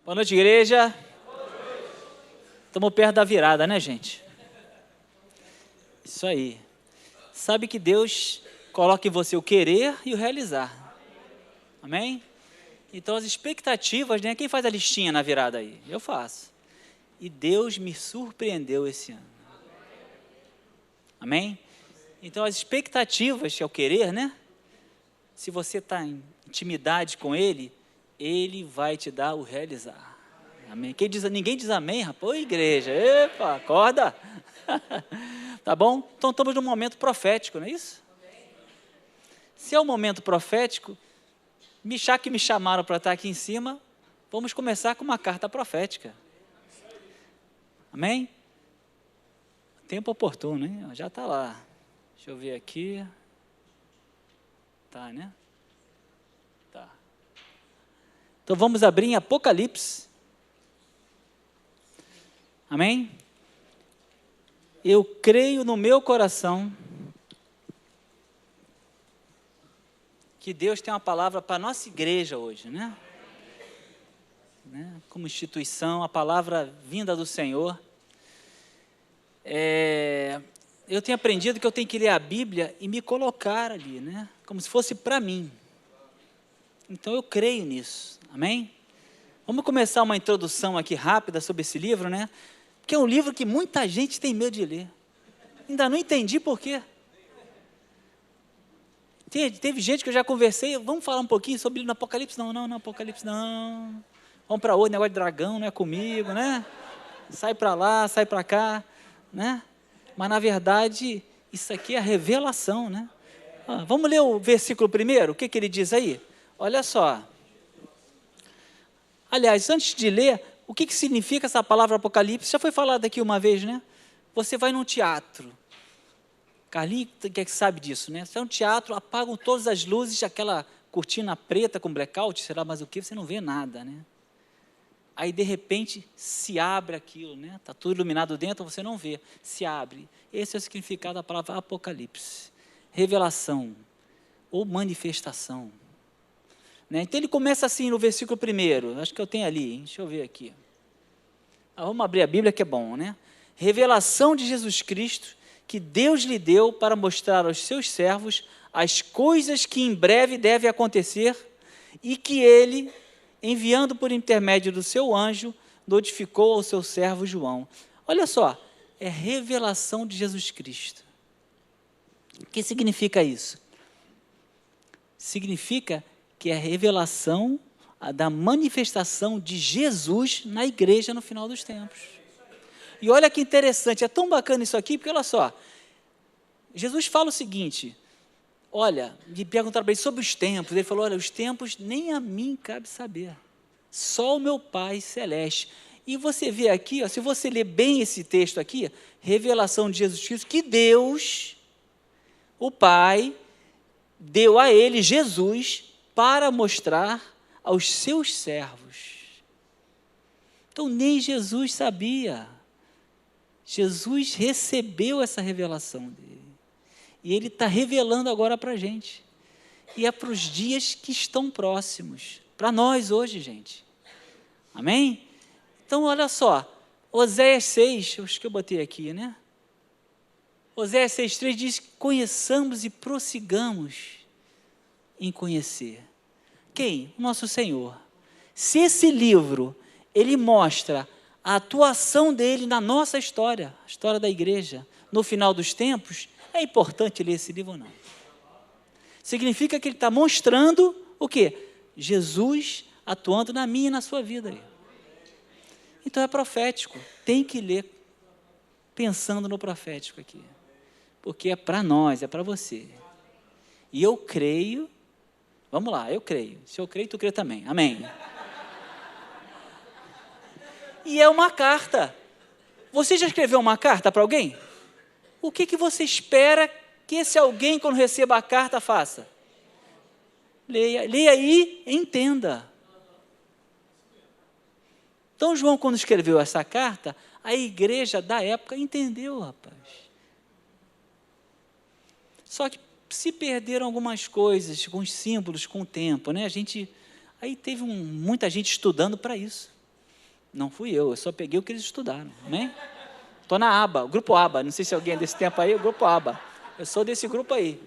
Boa noite, igreja. Estamos perto da virada, né, gente? Isso aí. Sabe que Deus coloca em você o querer e o realizar. Amém? Então, as expectativas, né? Quem faz a listinha na virada aí? Eu faço. E Deus me surpreendeu esse ano. Amém? Então, as expectativas, que é o querer, né? Se você está em intimidade com Ele, Ele vai te dar o realizar. Amém? Ninguém diz amém, rapaz? Ô, igreja, epa, acorda. Tá bom? Então, estamos num momento profético, não é isso? Se é um momento profético, já que me chamaram para estar aqui em cima, vamos começar com uma carta profética. Amém? Tempo oportuno, hein? Já está lá. Deixa eu ver aqui. Tá, né? Tá. Então vamos abrir em Apocalipse. Amém? Eu creio no meu coração que Deus tem uma palavra para a nossa igreja hoje, né? Como instituição, a palavra vinda do Senhor. Eu tenho aprendido que eu tenho que ler a Bíblia e me colocar ali, né? Como se fosse para mim. Então eu creio nisso, amém? Vamos começar uma introdução aqui rápida sobre esse livro, né? Porque é um livro que muita gente tem medo de ler. Ainda não entendi por quê. Teve gente que eu já conversei, vamos falar um pouquinho sobre no Apocalipse? Não, Apocalipse não. Vamos para outro, negócio de dragão, não é comigo, né? Sai para lá, sai para cá, né? Mas, na verdade, isso aqui é a revelação, né? Vamos ler o versículo primeiro? O que ele diz aí? Olha só. Aliás, antes de ler, o que significa essa palavra Apocalipse? Já foi falado aqui uma vez, né? Você vai num teatro. Carlinhos, que sabe disso, né? Você é um teatro, apagam todas as luzes, aquela cortina preta com blackout, sei lá mais o que, você não vê nada, né? Aí, de repente, se abre aquilo, né? Está tudo iluminado dentro, você não vê, se abre. Esse é o significado da palavra Apocalipse. Revelação ou manifestação. Né? Então, ele começa assim no versículo 1, acho que eu tenho ali, hein? Deixa eu ver aqui. Vamos abrir a Bíblia que é bom, né? Revelação de Jesus Cristo, que Deus lhe deu para mostrar aos seus servos as coisas que em breve devem acontecer e que ele, enviando por intermédio do seu anjo, notificou ao seu servo João. Olha só, é revelação de Jesus Cristo. O que significa isso? Significa que é a revelação da manifestação de Jesus na igreja no final dos tempos. E olha que interessante, é tão bacana isso aqui, porque olha só, Jesus fala o seguinte, olha, me perguntaram para ele sobre os tempos, ele falou, olha, os tempos nem a mim cabe saber, só o meu Pai Celeste. E você vê aqui, ó, se você ler bem esse texto aqui, revelação de Jesus Cristo, que Deus, o Pai, deu a ele, Jesus, para mostrar aos seus servos. Então, nem Jesus sabia. Jesus recebeu essa revelação dele. E ele está revelando agora para a gente. E é para os dias que estão próximos. Para nós hoje, gente. Amém? Então, olha só. Oséias 6, acho que eu botei aqui, né? Oséias 6,3 diz, conheçamos e prossigamos em conhecer. Quem? O nosso Senhor. Se esse livro, ele mostra a atuação dele na nossa história, a história da igreja, no final dos tempos, é importante ler esse livro ou não? Significa que ele está mostrando o quê? Jesus atuando na minha e na sua vida. Então é profético, tem que ler pensando no profético aqui, porque é para nós, é para você. E eu creio, vamos lá, eu creio, se eu creio, tu crê também, amém? E é uma carta. Você já escreveu uma carta para alguém? O que você espera que esse alguém, quando receba a carta, faça? Leia e entenda. Então, João, quando escreveu essa carta, a igreja da época entendeu, rapaz. Só que se perderam algumas coisas, com os símbolos, com o tempo, né? Aí teve muita gente estudando para isso. Não fui eu só peguei o que eles estudaram, amém? Estou na aba, o grupo aba, não sei se alguém é desse tempo aí, o grupo aba. Eu sou desse grupo aí,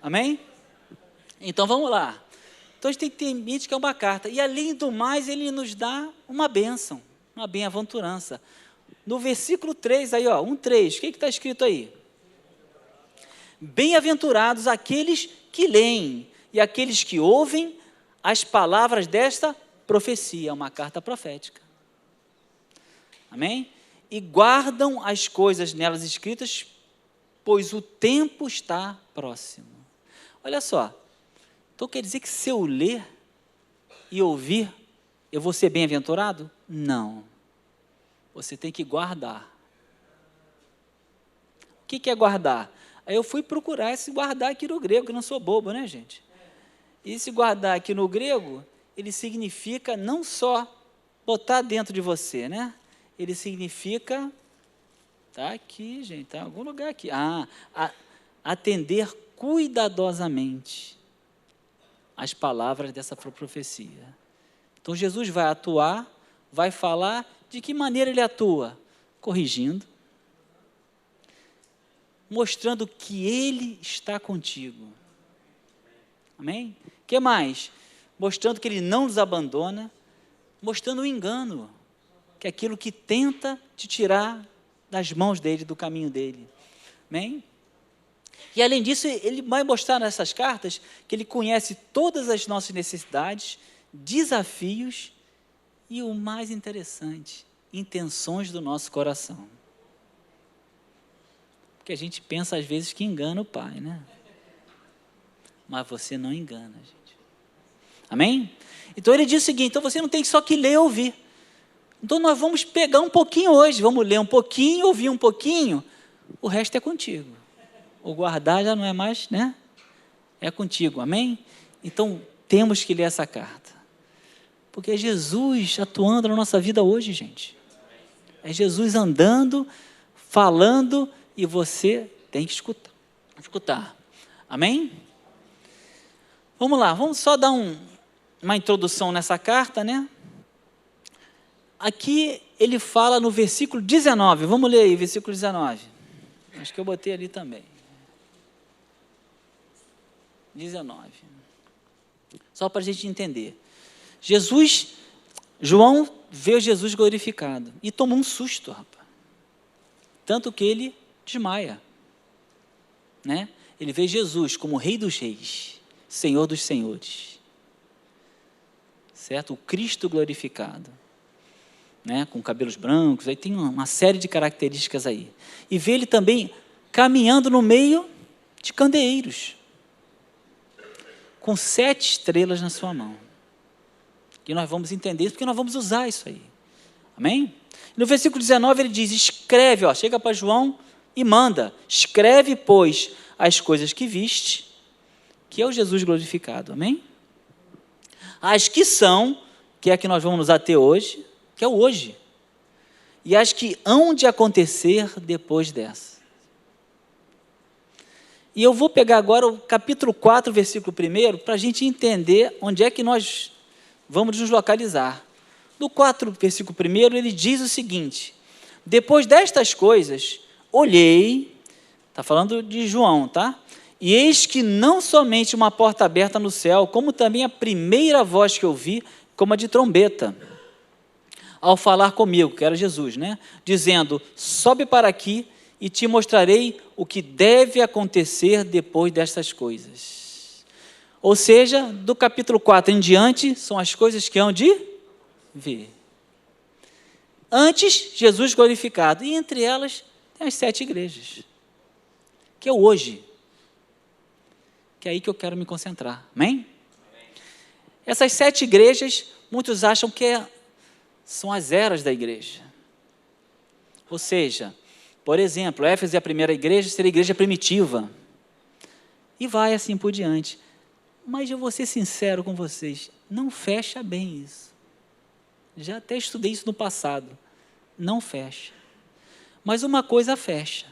amém? Então vamos lá. Então a gente tem que ter em mente que é uma carta. E além do mais, ele nos dá uma bênção, uma bem-aventurança. No versículo 3, aí, ó, 1:3, o que está escrito aí? Bem-aventurados aqueles que leem e aqueles que ouvem as palavras desta profecia, uma carta profética. Amém? E guardam as coisas nelas escritas, pois o tempo está próximo. Olha só, então quer dizer que se eu ler e ouvir, eu vou ser bem-aventurado? Não. Você tem que guardar. O que é guardar? Aí eu fui procurar esse guardar aqui no grego, que eu não sou bobo, né, gente? E esse guardar aqui no grego, ele significa não só botar dentro de você, né? Ele significa, tá aqui, gente, tá em algum lugar aqui. Atender cuidadosamente as palavras dessa profecia. Então Jesus vai atuar, vai falar. De que maneira ele atua? Corrigindo, mostrando que ele está contigo. Amém? O que mais? Mostrando que ele não nos abandona, mostrando o engano, que é aquilo que tenta te tirar das mãos dele, do caminho dele. Amém? E além disso, ele vai mostrar nessas cartas que ele conhece todas as nossas necessidades, desafios e o mais interessante, intenções do nosso coração. Porque a gente pensa às vezes que engana o Pai, né? Mas você não engana, gente. Amém? Então ele diz o seguinte, então você não tem só que ler e ouvir. Então nós vamos pegar um pouquinho hoje, vamos ler um pouquinho, ouvir um pouquinho, o resto é contigo. O guardar já não é mais, né? É contigo, amém? Então, temos que ler essa carta. Porque é Jesus atuando na nossa vida hoje, gente. É Jesus andando, falando, e você tem que escutar. Amém? Vamos lá, vamos só dar uma introdução nessa carta, né? Aqui ele fala no versículo 19, vamos ler aí, versículo 19. Acho que eu botei ali também. 19. Só para a gente entender. João vê Jesus glorificado e toma um susto, rapaz. Tanto que ele desmaia. Né? Ele vê Jesus como Rei dos Reis, Senhor dos Senhores. Certo? O Cristo glorificado. Né? Com cabelos brancos, aí tem uma série de características aí. E vê ele também caminhando no meio de candeeiros, com 7 estrelas na sua mão. E nós vamos entender isso, porque nós vamos usar isso aí. Amém? No versículo 19 ele diz, escreve, ó, chega para João e manda, escreve, pois, as coisas que viste, que é o Jesus glorificado. Amém? As que são, que é a que nós vamos nos ater hoje, que é o hoje. E as que hão de acontecer depois dessa. E eu vou pegar agora o capítulo 4, versículo 1, para a gente entender onde é que nós vamos nos localizar. No 4, versículo 1, ele diz o seguinte, depois destas coisas, olhei, está falando de João, tá? E eis que não somente uma porta aberta no céu, como também a primeira voz que eu ouvi, como a de trombeta, ao falar comigo, que era Jesus, né? Dizendo, sobe para aqui e te mostrarei o que deve acontecer depois destas coisas. Ou seja, do capítulo 4 em diante, são as coisas que hão de vir. Antes, Jesus glorificado, e entre elas, tem as 7 igrejas, que é o hoje, que é aí que eu quero me concentrar, amém? Essas 7 igrejas, muitos acham que são as eras da igreja, ou seja, por exemplo, Éfeso é a primeira igreja, seria a igreja primitiva, e vai assim por diante. Mas eu vou ser sincero com vocês, não fecha bem isso. Já até estudei isso no passado, não fecha. Mas uma coisa fecha.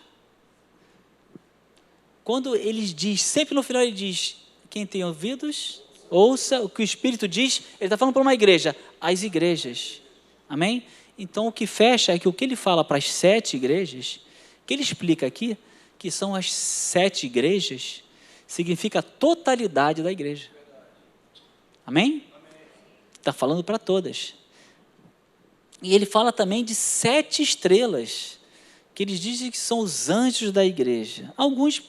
Quando ele diz, sempre no final ele diz, quem tem ouvidos, ouça o que o Espírito diz, ele está falando para uma igreja, as igrejas, amém? Então, o que fecha é que o que ele fala para as 7 igrejas, que ele explica aqui, que são as 7 igrejas, significa a totalidade da igreja. Amém? Está falando para todas. E ele fala também de 7 estrelas, que eles dizem que são os anjos da igreja. Alguns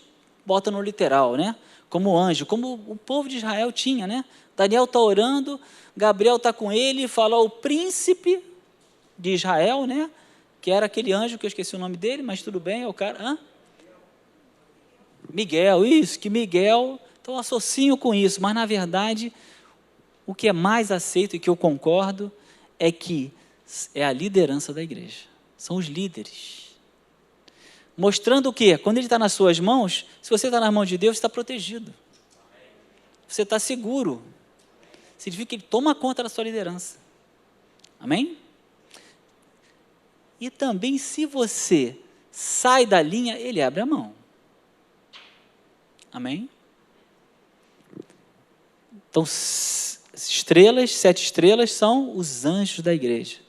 botam no literal, né? Como anjo, como o povo de Israel tinha, né? Daniel está orando, Gabriel está com ele e fala o príncipe de Israel, né? Que era aquele anjo, que eu esqueci o nome dele, mas tudo bem, é o cara. Miguel, isso, que Miguel, então eu associo com isso, mas na verdade, o que é mais aceito e que eu concordo é que é a liderança da igreja, são os líderes. Mostrando o quê? Quando ele está nas suas mãos, se você está nas mãos de Deus, você está protegido. Você está seguro. Significa que ele toma conta da sua liderança. Amém? E também, se você sai da linha, ele abre a mão. Amém? Então, 7 estrelas são os anjos da igreja.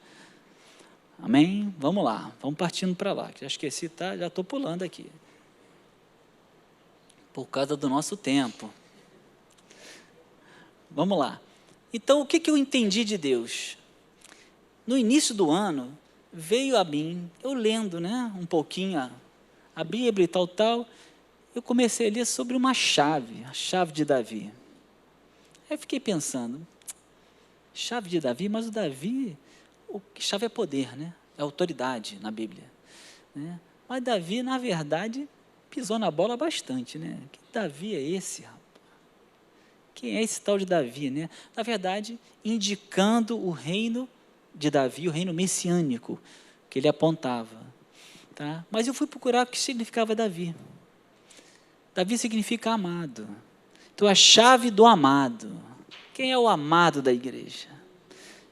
Amém? Vamos lá, vamos partindo para lá, que já esqueci, tá? Já estou pulando aqui. Por causa do nosso tempo. Vamos lá. Então, o que eu entendi de Deus? No início do ano, veio a mim, eu lendo, né, um pouquinho a Bíblia e tal, eu comecei a ler sobre uma chave, a chave de Davi. Aí eu fiquei pensando, chave de Davi, mas o Davi, chave é poder, né? É autoridade na Bíblia. Né? Mas Davi, na verdade, pisou na bola bastante, né? Que Davi é esse, rapaz? Quem é esse tal de Davi, né? Na verdade, indicando o reino de Davi, o reino messiânico que ele apontava. Tá? Mas eu fui procurar o que significava Davi. Davi significa amado. Então, a chave do amado. Quem é o amado da igreja?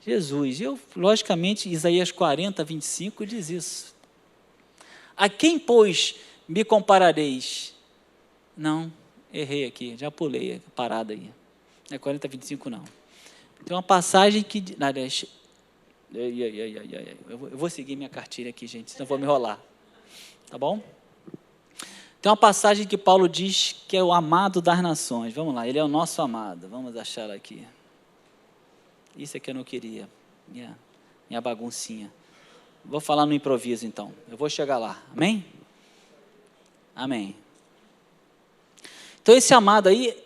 Jesus. Logicamente, Isaías 40, 25 diz isso. A quem, pois, me comparareis? Não, errei aqui, já pulei a parada aí. Não é 40, 25 não. Tem uma passagem que... Eu vou seguir minha cartilha aqui, gente, senão eu vou me enrolar. Tá bom? Tem uma passagem que Paulo diz que é o amado das nações. Vamos lá, ele é o nosso amado. Vamos achar aqui. Isso é que eu não queria. Minha baguncinha. Vou falar no improviso, então. Eu vou chegar lá. Amém? Amém. Então, esse amado aí,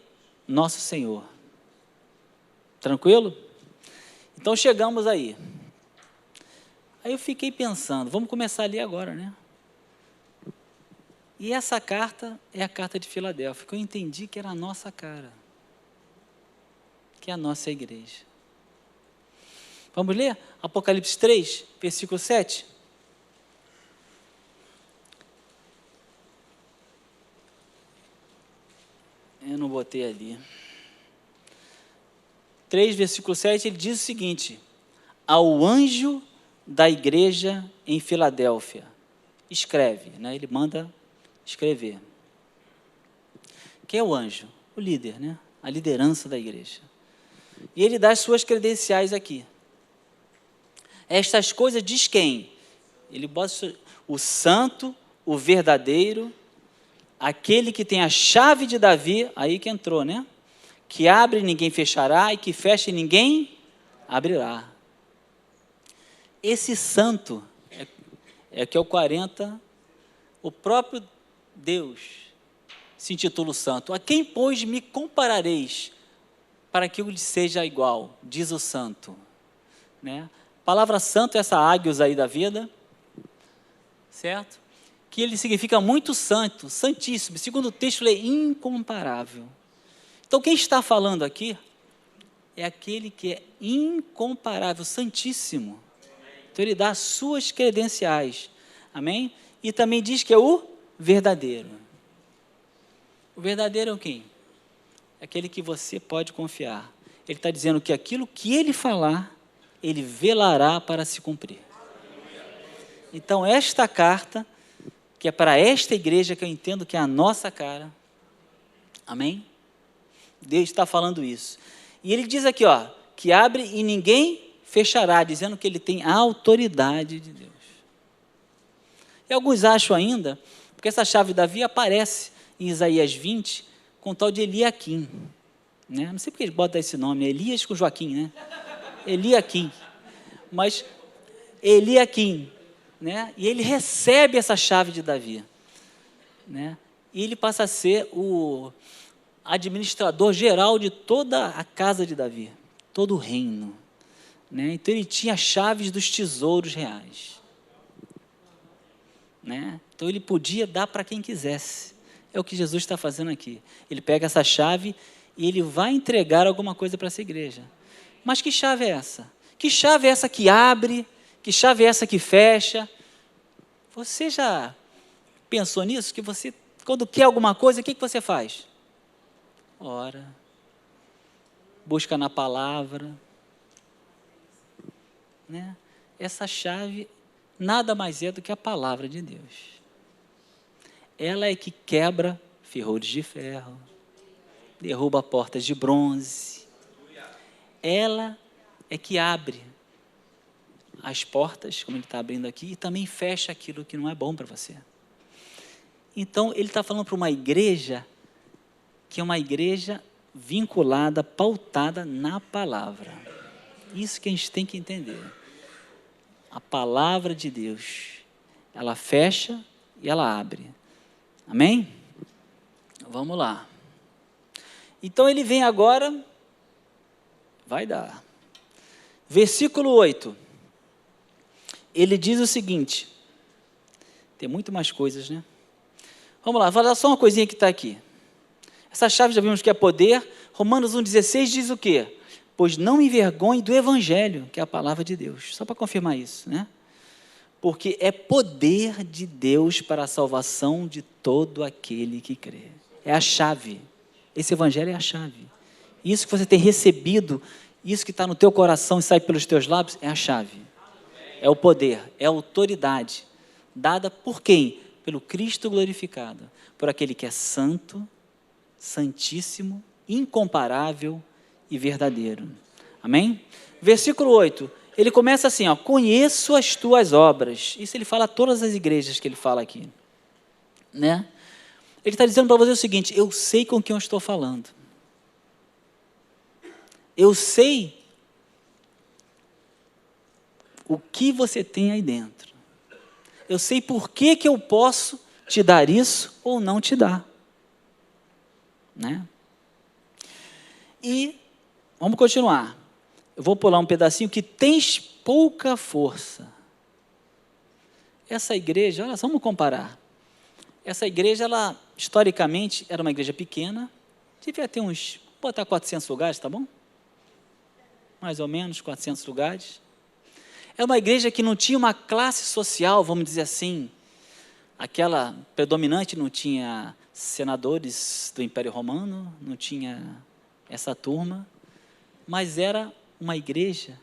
nosso Senhor. Tranquilo? Então, chegamos aí. Aí eu fiquei pensando, vamos começar a ler agora, né? E essa carta é a carta de Filadélfia, que eu entendi que era a nossa cara. Que é a nossa igreja. Vamos ler? Apocalipse 3, versículo 7. Eu não botei ali. 3, versículo 7, ele diz o seguinte: ao anjo da igreja em Filadélfia, escreve, né? Ele manda escrever. Quem é o anjo? O líder, né? A liderança da igreja. E ele dá as suas credenciais aqui. Estas coisas diz quem? Ele bota o santo, o verdadeiro, aquele que tem a chave de Davi, aí que entrou, né? Que abre e ninguém fechará, e que fecha e ninguém abrirá. Esse santo é que é o 40, o próprio Deus se intitula o santo. A quem, pois, me comparareis para que eu lhe seja igual? Diz o santo. Né? A palavra santo é essa ágios aí da vida, certo? Que ele significa muito santo, santíssimo. Segundo o texto, ele é incomparável. Então, quem está falando aqui é aquele que é incomparável, santíssimo. Então, ele dá as suas credenciais. Amém? E também diz que é o verdadeiro. O verdadeiro é o quem? É aquele que você pode confiar. Ele está dizendo que aquilo que ele falar, ele velará para se cumprir. Então, esta carta, que é para esta igreja, que eu entendo que é a nossa cara, amém? Deus está falando isso. E ele diz aqui, ó, que abre e ninguém fechará, dizendo que ele tem a autoridade de Deus. E alguns acham ainda, porque essa chave de Davi aparece em Isaías 20, com o tal de Eliaquim. Né? Não sei porque eles botam esse nome, Elias com Joaquim, né? Eliaquim. Mas Eliaquim, né? E ele recebe essa chave de Davi. Né? E ele passa a ser o administrador geral de toda a casa de Davi, todo o reino. Né? Então ele tinha chaves dos tesouros reais. Né? Então ele podia dar para quem quisesse. É o que Jesus está fazendo aqui. Ele pega essa chave e ele vai entregar alguma coisa para essa igreja. Mas que chave é essa? Que chave é essa que abre? Que chave é essa que fecha? Você já pensou nisso? Que você, quando quer alguma coisa, o que você faz? Ora, busca na palavra. Né? Essa chave nada mais é do que a palavra de Deus. Ela é que quebra ferrolhos de ferro, derruba portas de bronze. Ela é que abre as portas, como ele está abrindo aqui, e também fecha aquilo que não é bom para você. Então, ele está falando para uma igreja que é uma igreja vinculada, pautada na palavra. Isso que a gente tem que entender. A palavra de Deus, ela fecha e ela abre. Amém? Vamos lá. Então ele vem agora, vai dar. Versículo 8. Ele diz o seguinte, tem muito mais coisas, né? Vamos lá, vou dar só uma coisinha que está aqui. Essa chave já vimos que é poder. Romanos 1,16 diz o quê? Pois não me envergonhe do evangelho, que é a palavra de Deus. Só para confirmar isso, né? Porque é poder de Deus para a salvação de todo aquele que crê. É a chave. Esse evangelho é a chave. Isso que você tem recebido, isso que está no teu coração e sai pelos teus lábios, é a chave. É o poder, é a autoridade. Dada por quem? Pelo Cristo glorificado. Por aquele que é santo, santíssimo, incomparável e verdadeiro. Amém? Versículo 8. Ele começa assim, ó, conheço as tuas obras. Isso ele fala a todas as igrejas que ele fala aqui. Né? Ele está dizendo para você o seguinte, eu sei com quem eu estou falando. Eu sei o que você tem aí dentro. Eu sei por que eu posso te dar isso ou não te dar. Né? E vamos continuar. Eu vou pular um pedacinho que tens pouca força. Essa igreja, olha, vamos comparar. Essa igreja, ela, historicamente, era uma igreja pequena, devia ter uns, vou botar 400 lugares, tá bom? Mais ou menos 400 lugares. É uma igreja que não tinha uma classe social, vamos dizer assim, aquela predominante, não tinha senadores do Império Romano, não tinha essa turma, mas era uma igreja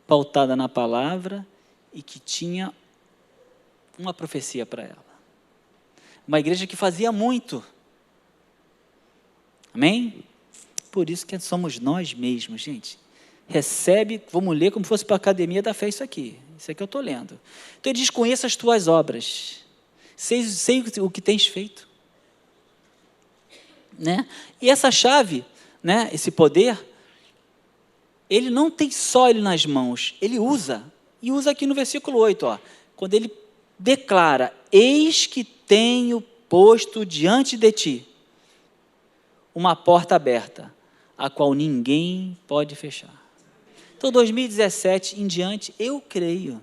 pautada na palavra e que tinha uma profecia para ela. Uma igreja que fazia muito. Amém? Por isso que somos nós mesmos, gente. Recebe, vamos ler como se fosse para a academia da fé isso aqui. Isso aqui eu estou lendo. Então ele diz, conheça as tuas obras. Sei o que tens feito. Né? E essa chave, né, esse poder, ele não tem só ele nas mãos, ele usa. E usa aqui no versículo 8, ó, quando ele declara, eis que tenho posto diante de ti uma porta aberta, a qual ninguém pode fechar. Então, 2017 em diante, eu creio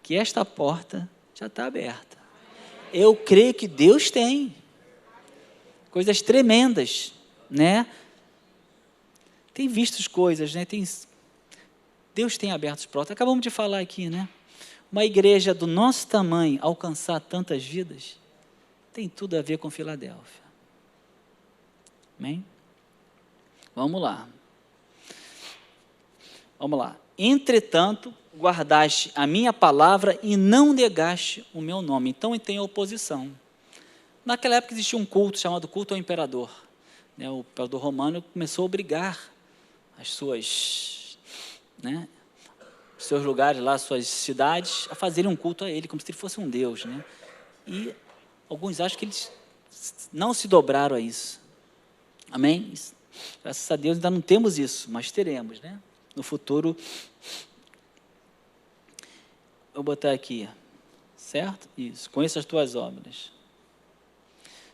que esta porta já está aberta. Eu creio que Deus tem coisas tremendas, né? Tem visto coisas, né? Deus tem aberto as portas. Acabamos de falar aqui, né? Uma igreja do nosso tamanho alcançar tantas vidas, tem tudo a ver com Filadélfia. Amém? Vamos lá. Vamos lá. Entretanto, guardaste a minha palavra e não negaste o meu nome. Então, tem oposição. Naquela época existia um culto chamado culto ao imperador. O imperador romano começou a obrigar as suas né, seus lugares lá, suas cidades, a fazerem um culto a ele, como se ele fosse um Deus, né? E alguns acham que eles não se dobraram a isso. Amém? Graças a Deus ainda não temos isso, mas teremos, né? No futuro, vou botar aqui, certo? Isso, conheço as tuas obras.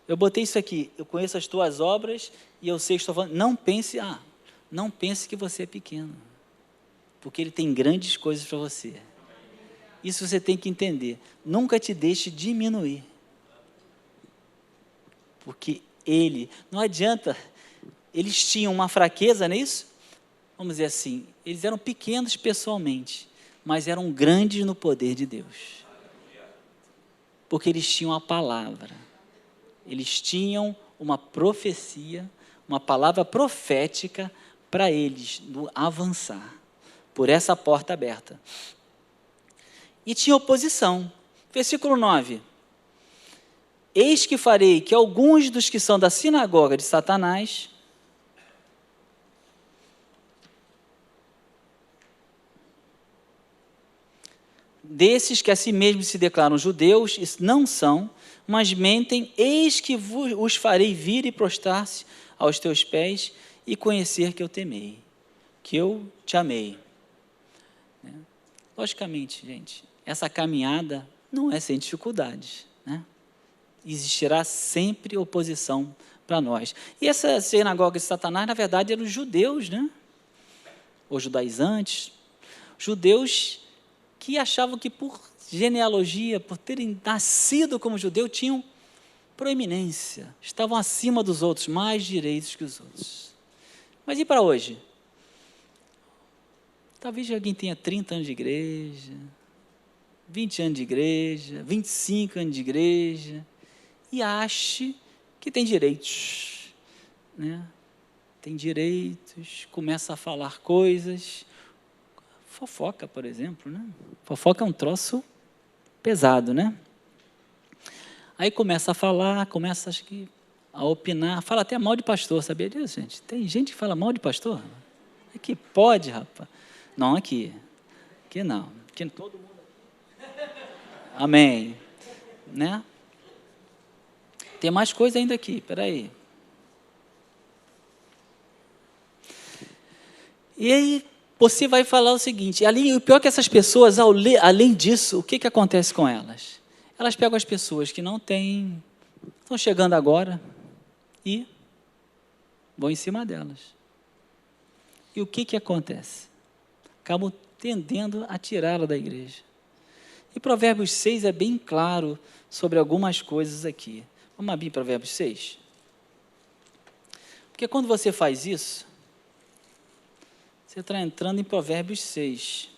Eu botei isso aqui, eu conheço as tuas obras e eu sei que estou falando, não pense que você é pequeno, porque ele tem grandes coisas para você. Isso você tem que entender. Nunca te deixe diminuir. Porque não adianta, eles tinham uma fraqueza nisso, vamos dizer assim, eles eram pequenos pessoalmente, mas eram grandes no poder de Deus. Porque eles tinham a palavra, eles tinham uma profecia, uma palavra profética para eles avançar por essa porta aberta. E tinha oposição. Versículo 9. Eis que farei que alguns dos que são da sinagoga de Satanás desses que a si mesmos se declaram judeus, e não são, mas mentem, eis que os farei vir e prostrar-se aos teus pés e conhecer que eu te amei, que eu te amei. Logicamente, gente, essa caminhada não é sem dificuldades, né? Existirá sempre oposição para nós. E essa sinagoga de Satanás, na verdade, eram os judeus, né? Os judaizantes, judeus que achavam que por genealogia, por terem nascido como judeu, tinham proeminência, estavam acima dos outros, mais direitos que os outros. Mas e para hoje? Talvez alguém tenha 30 anos de igreja, 20 anos de igreja, 25 anos de igreja, e ache que tem direitos, né? Tem direitos, começa a falar coisas, fofoca, por exemplo, né? Fofoca é um troço pesado, né? Aí começa a falar, começa acho que a opinar, fala até mal de pastor, sabia disso, gente? Tem gente que fala mal de pastor? Aqui pode, rapaz. Não, aqui não, aqui todo mundo. Amém, né? Tem mais coisa ainda aqui, peraí. E aí você vai falar o seguinte, ali, o pior é que essas pessoas, além disso, o que acontece com elas? Elas pegam as pessoas que não têm, estão chegando agora e vão em cima delas. E o que acontece? Acabam tendendo a tirá-la da igreja. E Provérbios 6 é bem claro sobre algumas coisas aqui. Vamos abrir Provérbios 6? Porque quando você faz isso, você está entrando em Provérbios 6,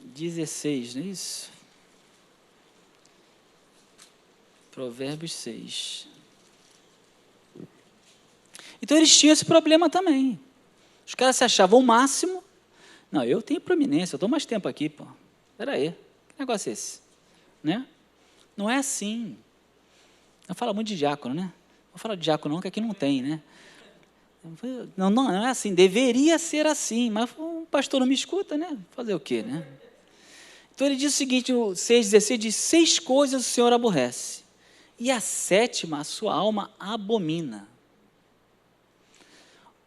16, não é isso? Provérbios 6. Então eles tinham esse problema também. Os caras se achavam o máximo. Não, eu tenho proeminência, eu estou mais tempo aqui, pô. Espera aí, que negócio é esse? Né? Não é assim. Eu falo muito de diácono, né? Não vou falar de diácono não, que aqui não tem, né? Não é assim, deveria ser assim, mas o pastor não me escuta, né? Fazer o quê, né? Então ele diz o seguinte, o 6,16 diz, 6 coisas o Senhor aborrece, e a 7ª a sua alma abomina.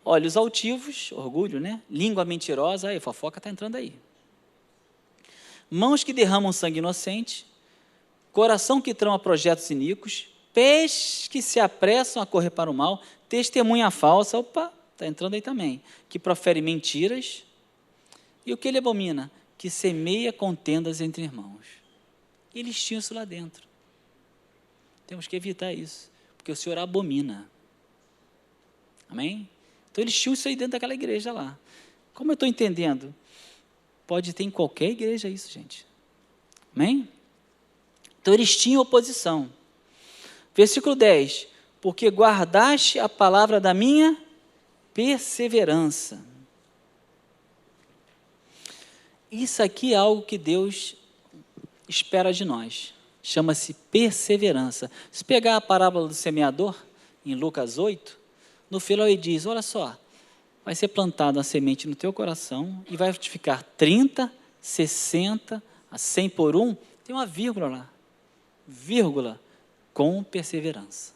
Olhos altivos, orgulho, né? Língua mentirosa, aí, fofoca está entrando aí. Mãos que derramam sangue inocente, coração que trama projetos iníquos, pés que se apressam a correr para o mal, testemunha falsa, opa, está entrando aí também, que profere mentiras, e o que ele abomina? Que semeia contendas entre irmãos. Eles tinham isso lá dentro. Temos que evitar isso, porque o Senhor abomina. Amém? Então eles tinham isso aí dentro daquela igreja lá. Como eu estou entendendo? Pode ter em qualquer igreja isso, gente. Amém? Então eles tinham oposição. Versículo 10. Porque guardaste a palavra da minha perseverança. Isso aqui é algo que Deus espera de nós. Chama-se perseverança. Se pegar a parábola do semeador, em Lucas 8, no final ele diz, olha só, vai ser plantada uma semente no teu coração e vai frutificar 30, 60, a 100 por um. Tem uma vírgula lá. Vírgula, com perseverança.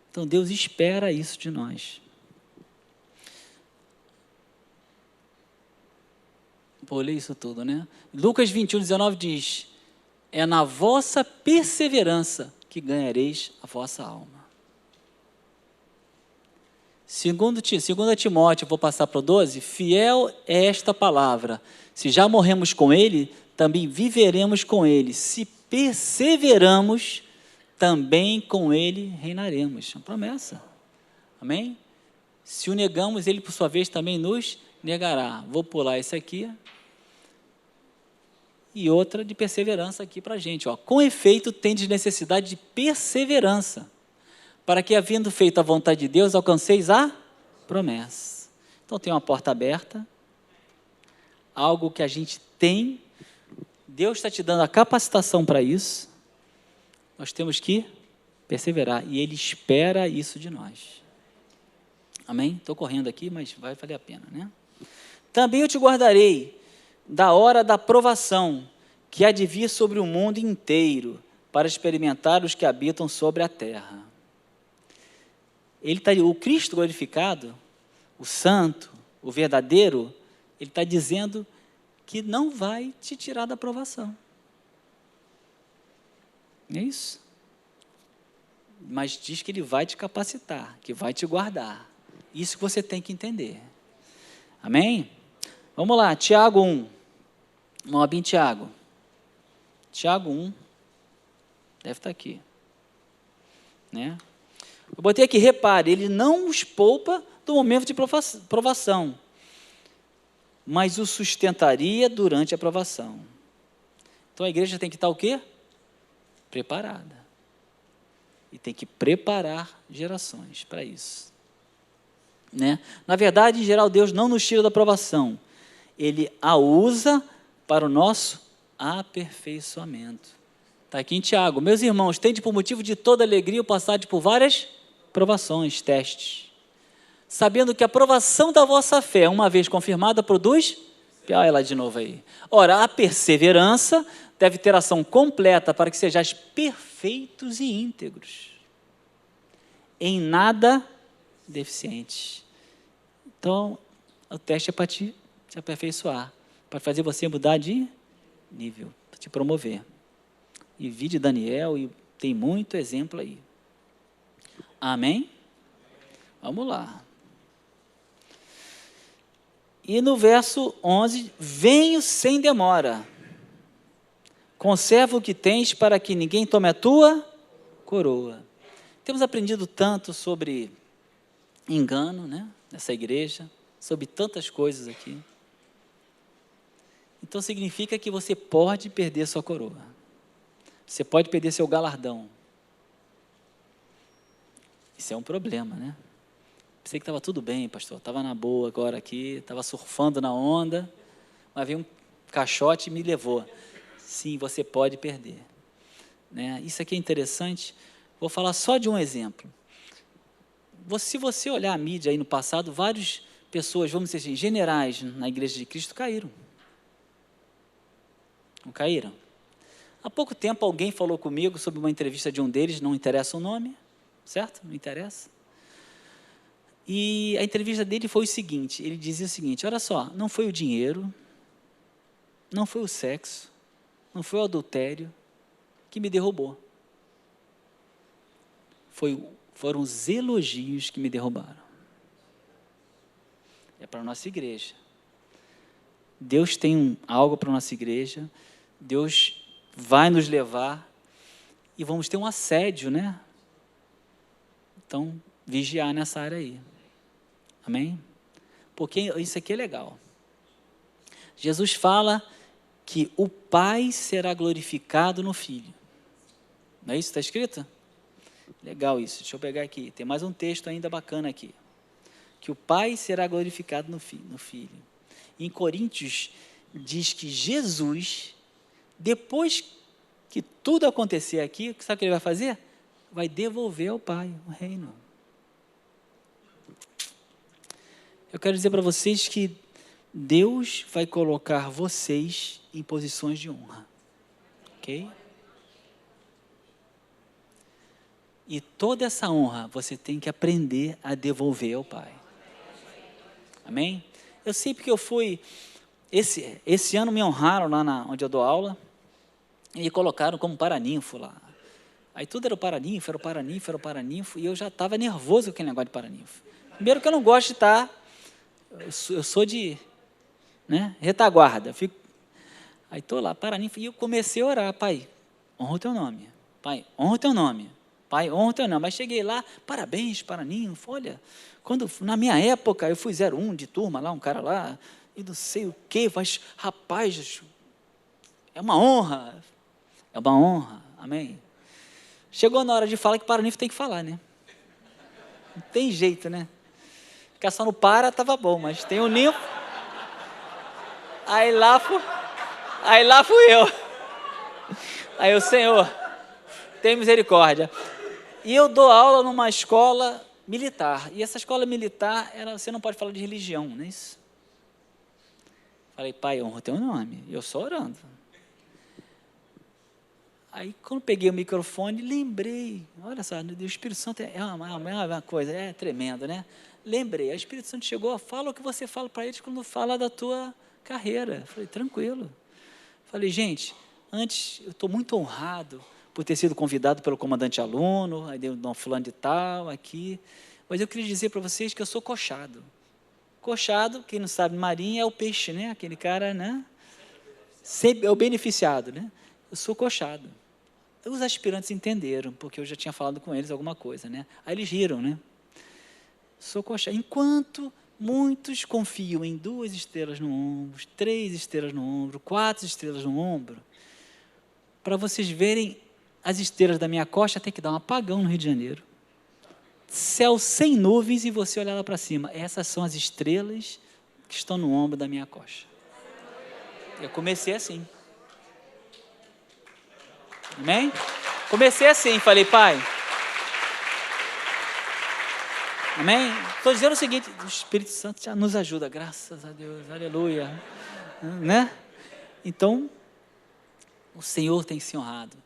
Então, Deus espera isso de nós. Vou ler isso tudo, né? Lucas 21, 19 diz: é na vossa perseverança que ganhareis a vossa alma. Segundo Timóteo, vou passar para o 12, fiel é esta palavra, se já morremos com ele, também viveremos com ele, se perseveramos, também com ele reinaremos. É uma promessa, amém? Se o negamos, ele por sua vez também nos negará. Vou pular esse aqui, e outra de perseverança aqui para a gente, ó. Com efeito, tendes necessidade de perseverança, para que, havendo feito a vontade de Deus, alcanceis a promessa. Então, tem uma porta aberta, algo que a gente tem, Deus está te dando a capacitação para isso, nós temos que perseverar, e Ele espera isso de nós. Amém? Estou correndo aqui, mas vai valer a pena, né? Também eu te guardarei da hora da provação, que há de vir sobre o mundo inteiro, para experimentar os que habitam sobre a terra. O Cristo glorificado, o santo, o verdadeiro, ele está dizendo que não vai te tirar da provação. É isso. Mas diz que ele vai te capacitar, que vai te guardar. Isso que você tem que entender. Amém? Vamos lá, Tiago 1. Vamos abrir em Tiago. Tiago 1. Deve estar aqui. Né? Eu botei aqui, repare, ele não os poupa do momento de provação, mas o sustentaria durante a provação. Então a igreja tem que estar o quê? Preparada. E tem que preparar gerações para isso. Né? Na verdade, em geral, Deus não nos tira da provação. Ele a usa para o nosso aperfeiçoamento. Está aqui em Tiago. Meus irmãos, tende por motivo de toda alegria o passar por várias provações, testes, sabendo que a provação da vossa fé, uma vez confirmada, produz... Olha ela de novo aí. Ora, a perseverança deve ter ação completa para que sejais perfeitos e íntegros, em nada deficientes. Então, o teste é para te aperfeiçoar, para fazer você mudar de nível, para te promover. E vi de Daniel, e tem muito exemplo aí. Amém? Vamos lá. E no verso 11, venho sem demora, conserva o que tens para que ninguém tome a tua coroa. Temos aprendido tanto sobre engano, né, nessa igreja, sobre tantas coisas aqui. Então significa que você pode perder sua coroa, você pode perder seu galardão. Isso é um problema, né? Pensei que estava tudo bem, pastor, estava na boa agora aqui, estava surfando na onda, mas veio um caixote e me levou. Sim, você pode perder. Né? Isso aqui é interessante, vou falar só de um exemplo. Se você olhar a mídia aí no passado, várias pessoas, vamos dizer assim, generais na Igreja de Cristo caíram. Não caíram? Há pouco tempo alguém falou comigo sobre uma entrevista de um deles, não interessa o nome, certo? Não interessa. E a entrevista dele foi o seguinte, ele dizia o seguinte, olha só, não foi o dinheiro, não foi o sexo, não foi o adultério que me derrubou. Foram os elogios que me derrubaram. É para a nossa igreja. Deus tem algo para a nossa igreja, Deus vai nos levar e vamos ter um assédio, né? Então, vigiar nessa área aí. Amém? Porque isso aqui é legal. Jesus fala que o Pai será glorificado no Filho. Não é isso que está escrito? Legal isso. Deixa eu pegar aqui. Tem mais um texto ainda bacana aqui. Que o Pai será glorificado no Filho. Em Coríntios, diz que Jesus, depois que tudo acontecer aqui, sabe o que ele vai fazer? Vai devolver ao Pai o reino. Eu quero dizer para vocês que Deus vai colocar vocês em posições de honra, ok? E toda essa honra você tem que aprender a devolver ao Pai. Amém? Eu sei porque eu fui, esse ano me honraram lá onde eu dou aula, e me colocaram como paraninfo lá. Aí tudo era o paraninfo, e eu já estava nervoso com aquele negócio de paraninfo. Primeiro que eu não gosto de estar, eu sou de, né, retaguarda. Aí estou lá, paraninfo, e eu comecei a orar: Pai, honra o teu nome. Pai, honra o teu nome. Pai, honra o teu nome. Mas cheguei lá: parabéns, paraninfo, olha, na minha época, eu fui 01 de turma lá, um cara lá, e não sei o quê, mas, rapaz, é uma honra, amém? Chegou na hora de falar que paraninfo tem que falar, né? Não tem jeito, né? Ficar só no estava bom, mas tem o ninfo. Aí lá fui eu. Aí o Senhor, tem misericórdia. E eu dou aula numa escola militar. E essa escola militar, você não pode falar de religião, não é isso? Falei: Pai, honra o teu nome. E eu só orando. Aí, quando peguei o microfone, lembrei. Olha só, o Espírito Santo é uma coisa, é tremendo, né? Lembrei, o Espírito Santo chegou, fala o que você fala para eles quando fala da tua carreira. Falei: tranquilo. Falei: gente, antes, eu estou muito honrado por ter sido convidado pelo comandante aluno, aí deu um fulano de tal, aqui. Mas eu queria dizer para vocês que eu sou coxado. Coxado, quem não sabe, marinha é o peixe, né? Aquele cara, né? Sempre é o beneficiado, né? Eu sou coxado. Os aspirantes entenderam, porque eu já tinha falado com eles alguma coisa, né? Aí eles riram, né? Sou coxado. Enquanto muitos confiam em 2 estrelas no ombro, 3 estrelas no ombro, 4 estrelas no ombro, para vocês verem as estrelas da minha costa, tem que dar um apagão no Rio de Janeiro. Céu sem nuvens e você olhar lá para cima. Essas são as estrelas que estão no ombro da minha costa. Eu comecei assim. Amém? Comecei assim, falei: Pai. Amém? Estou dizendo o seguinte: o Espírito Santo já nos ajuda, graças a Deus, aleluia. Né? Então, o Senhor tem se honrado.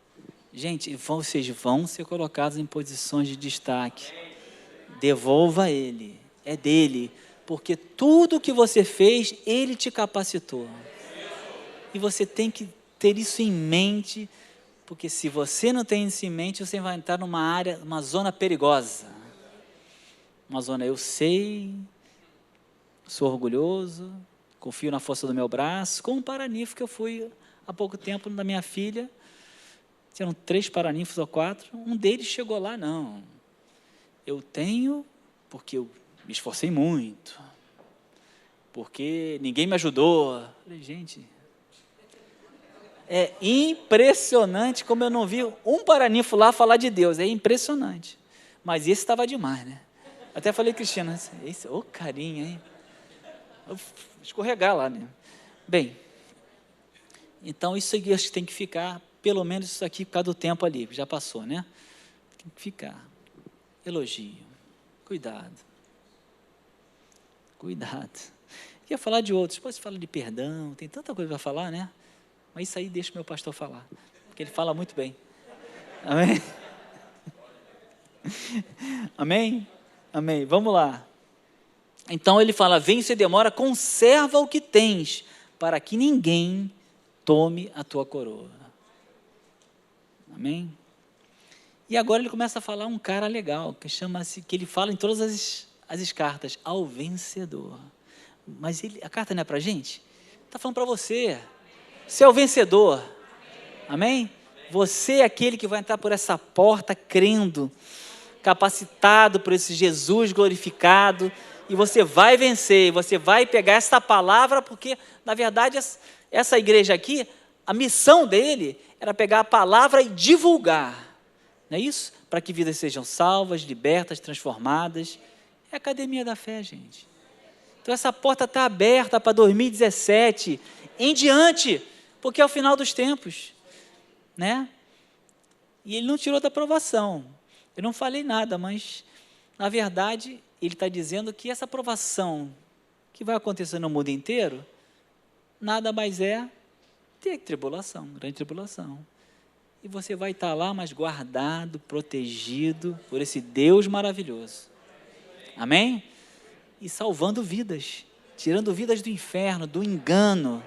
Gente, vocês vão ser colocados em posições de destaque. Devolva a Ele, é dele, porque tudo que você fez, Ele te capacitou. E você tem que ter isso em mente, porque se você não tem isso em mente, você vai entrar numa área, uma zona perigosa. Uma zona, eu sei, sou orgulhoso, confio na força do meu braço, como um paraninfo que eu fui há pouco tempo da minha filha. Tinham 3 paraninfos ou 4, um deles chegou lá: não, eu tenho porque eu me esforcei muito, porque ninguém me ajudou. Falei: gente, é impressionante como eu não vi um paraninfo lá falar de Deus, é impressionante. Mas esse estava demais, né? Até falei: Cristina, ô carinha, hein? Vou escorregar lá, né? Bem, então isso aqui acho que tem que ficar, pelo menos isso aqui por causa do tempo ali, já passou, né? Tem que ficar. Elogio, cuidado. Ia falar de outros, depois você fala de perdão, tem tanta coisa para falar, né? Mas isso aí deixa o meu pastor falar, porque ele fala muito bem. Amém? Amém? Amém. Vamos lá. Então ele fala: vem se demora, conserva o que tens, para que ninguém tome a tua coroa. Amém? E agora ele começa a falar um cara legal, que ele fala em todas as cartas: ao vencedor. Mas a carta não é para a gente? Está falando para você. Você é o vencedor. Amém? Você é aquele que vai entrar por essa porta crendo, capacitado por esse Jesus glorificado, e você vai vencer, você vai pegar essa palavra, porque, na verdade, essa igreja aqui, a missão dele era pegar a palavra e divulgar, não é isso? Para que vidas sejam salvas, libertas, transformadas. É a academia da fé, gente. Então, essa porta está aberta para 2017, em diante, porque é o final dos tempos, né? E ele não tirou da aprovação. Eu não falei nada, mas, na verdade, ele está dizendo que essa aprovação que vai acontecer no mundo inteiro, nada mais é ter tribulação, grande tribulação. E você vai estar lá, mas guardado, protegido por esse Deus maravilhoso. Amém? E salvando vidas, tirando vidas do inferno, do engano.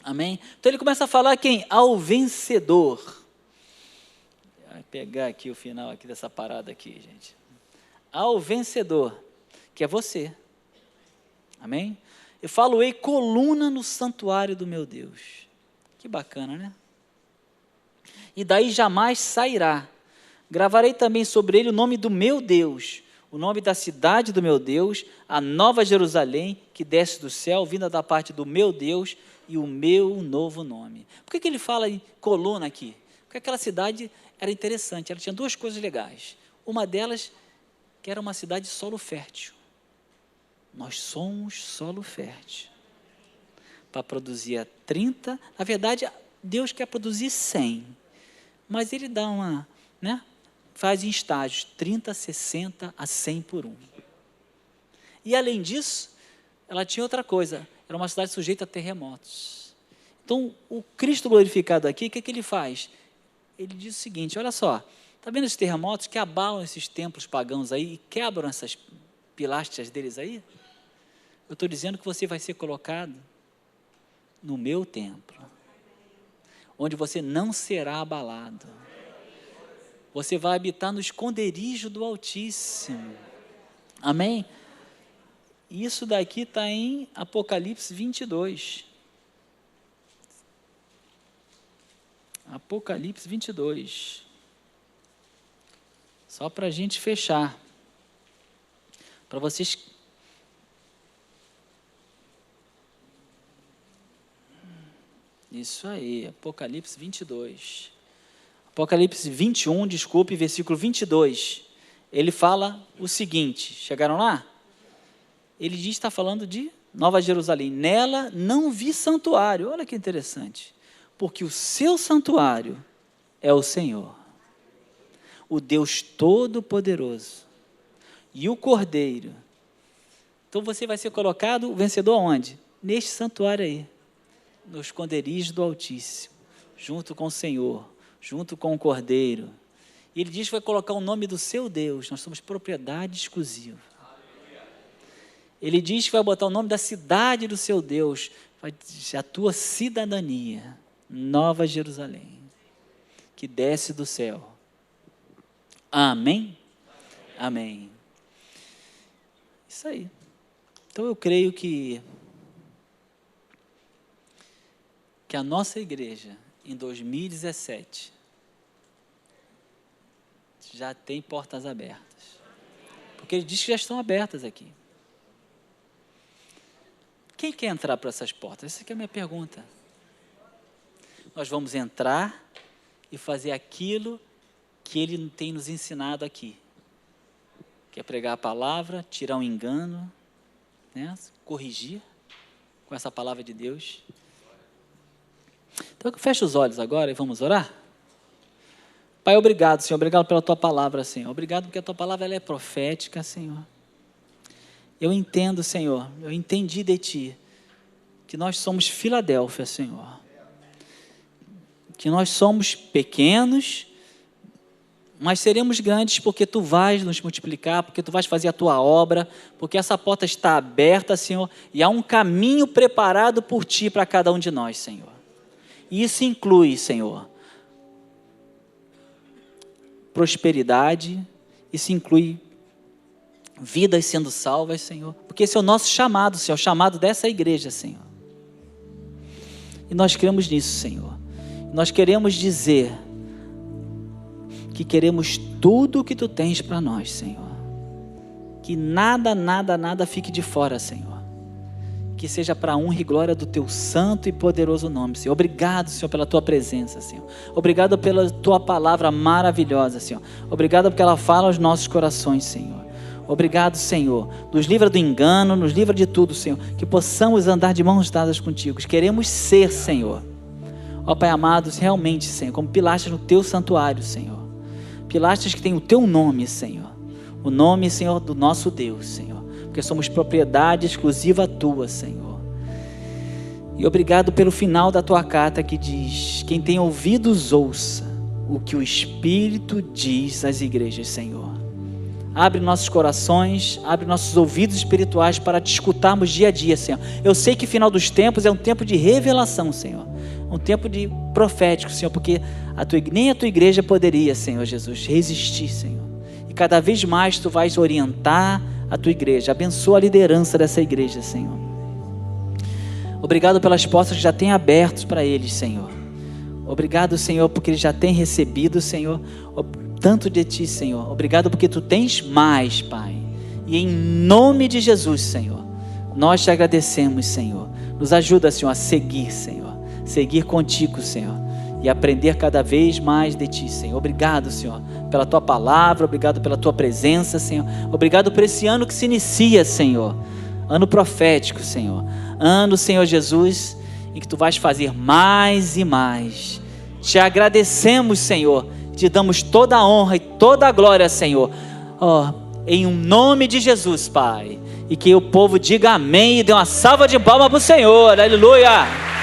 Amém? Então ele começa a falar quem? Ao vencedor. Vou pegar aqui o final aqui dessa parada aqui, gente. Ao vencedor, que é você. Amém? Eu falo-ei coluna no santuário do meu Deus. Que bacana, né? E daí jamais sairá. Gravarei também sobre ele o nome do meu Deus, o nome da cidade do meu Deus, a nova Jerusalém, que desce do céu, vinda da parte do meu Deus, e o meu novo nome. Por que ele fala em coluna aqui? Porque aquela cidade era interessante, ela tinha duas coisas legais. Uma delas, que era uma cidade de solo fértil. Nós somos solo fértil. Para produzir a 30, na verdade, Deus quer produzir 100. Mas ele dá uma, né? Faz em estágios, 30, 60 a 100 por um. E além disso, ela tinha outra coisa, era uma cidade sujeita a terremotos. Então, o Cristo glorificado aqui, o que ele faz? Ele diz o seguinte, olha só, está vendo esses terremotos que abalam esses templos pagãos aí e quebram essas pilastras deles aí? Eu estou dizendo que você vai ser colocado no meu templo, onde você não será abalado. Você vai habitar no esconderijo do Altíssimo. Amém? Isso daqui está em Apocalipse 22. Apocalipse 22. Só para a gente fechar. Para vocês... Isso aí, Apocalipse 22. Apocalipse 21, desculpe, versículo 22. Ele fala o seguinte, chegaram lá? Ele diz, está falando de Nova Jerusalém. Nela não vi santuário, olha que interessante. Porque o seu santuário é o Senhor, o Deus Todo-Poderoso, e o Cordeiro. Então você vai ser colocado, o vencedor aonde? Neste santuário aí. No esconderijo do Altíssimo, junto com o Senhor, junto com o Cordeiro. E ele diz que vai colocar o nome do seu Deus, nós somos propriedade exclusiva. Ele diz que vai botar o nome da cidade do seu Deus, vai dizer a tua cidadania, Nova Jerusalém, que desce do céu. Amém? Amém. Isso aí. Então eu creio que a nossa igreja, em 2017, já tem portas abertas. Porque ele diz que já estão abertas aqui. Quem quer entrar para essas portas? Essa aqui é a minha pergunta. Nós vamos entrar e fazer aquilo que ele tem nos ensinado aqui. Que é pregar a palavra, tirar um engano, né? Corrigir com essa palavra de Deus. Então, fecha os olhos agora e vamos orar? Pai, obrigado, Senhor, obrigado pela Tua palavra, Senhor, obrigado porque a Tua palavra ela é profética, Senhor. Eu entendo, Senhor, eu entendi de Ti, que nós somos Filadélfia, Senhor, que nós somos pequenos, mas seremos grandes porque Tu vais nos multiplicar, porque Tu vais fazer a Tua obra, porque essa porta está aberta, Senhor, e há um caminho preparado por Ti para cada um de nós, Senhor. E isso inclui, Senhor, prosperidade, isso inclui vidas sendo salvas, Senhor, porque esse é o nosso chamado, Senhor, o chamado dessa igreja, Senhor. E nós cremos nisso, Senhor. Nós queremos dizer que queremos tudo o que Tu tens para nós, Senhor. Que nada, nada, nada fique de fora, Senhor. Que seja para a honra e glória do Teu santo e poderoso nome, Senhor. Obrigado, Senhor, pela Tua presença, Senhor. Obrigado pela Tua palavra maravilhosa, Senhor. Obrigado porque ela fala aos nossos corações, Senhor. Obrigado, Senhor. Nos livra do engano, nos livra de tudo, Senhor. Que possamos andar de mãos dadas contigo. Queremos ser, Senhor. Ó Pai amados, realmente, Senhor, como pilastras no Teu santuário, Senhor. Pilastras que têm o Teu nome, Senhor. O nome, Senhor, do nosso Deus, Senhor. porque somos propriedade exclusiva tua, Senhor. E obrigado pelo final da tua carta que diz: quem tem ouvidos ouça o que o Espírito diz às igrejas, Senhor. Abre nossos corações, abre nossos ouvidos espirituais para te escutarmos dia a dia, Senhor. Eu sei que final dos tempos é um tempo de revelação, Senhor. Um tempo de profético, Senhor, porque nem a tua igreja poderia, Senhor Jesus, resistir, Senhor. E cada vez mais tu vais orientar a tua igreja. Abençoa a liderança dessa igreja, Senhor. Obrigado pelas portas que já tem abertas para eles, Senhor. Obrigado, Senhor, porque eles já têm recebido, Senhor, tanto de ti, Senhor. Obrigado porque tu tens mais, Pai. E em nome de Jesus, Senhor, nós te agradecemos, Senhor. Nos ajuda, Senhor, a seguir, Senhor. Seguir contigo, Senhor. E aprender cada vez mais de ti, Senhor. Obrigado, Senhor, pela tua palavra. Obrigado pela tua presença, Senhor. Obrigado por esse ano que se inicia, Senhor. Ano profético, Senhor. Ano, Senhor Jesus, em que tu vais fazer mais e mais. Te agradecemos, Senhor. Te damos toda a honra e toda a glória, Senhor. Em nome de Jesus, Pai. E que o povo diga amém e dê uma salva de palmas para o Senhor. Aleluia.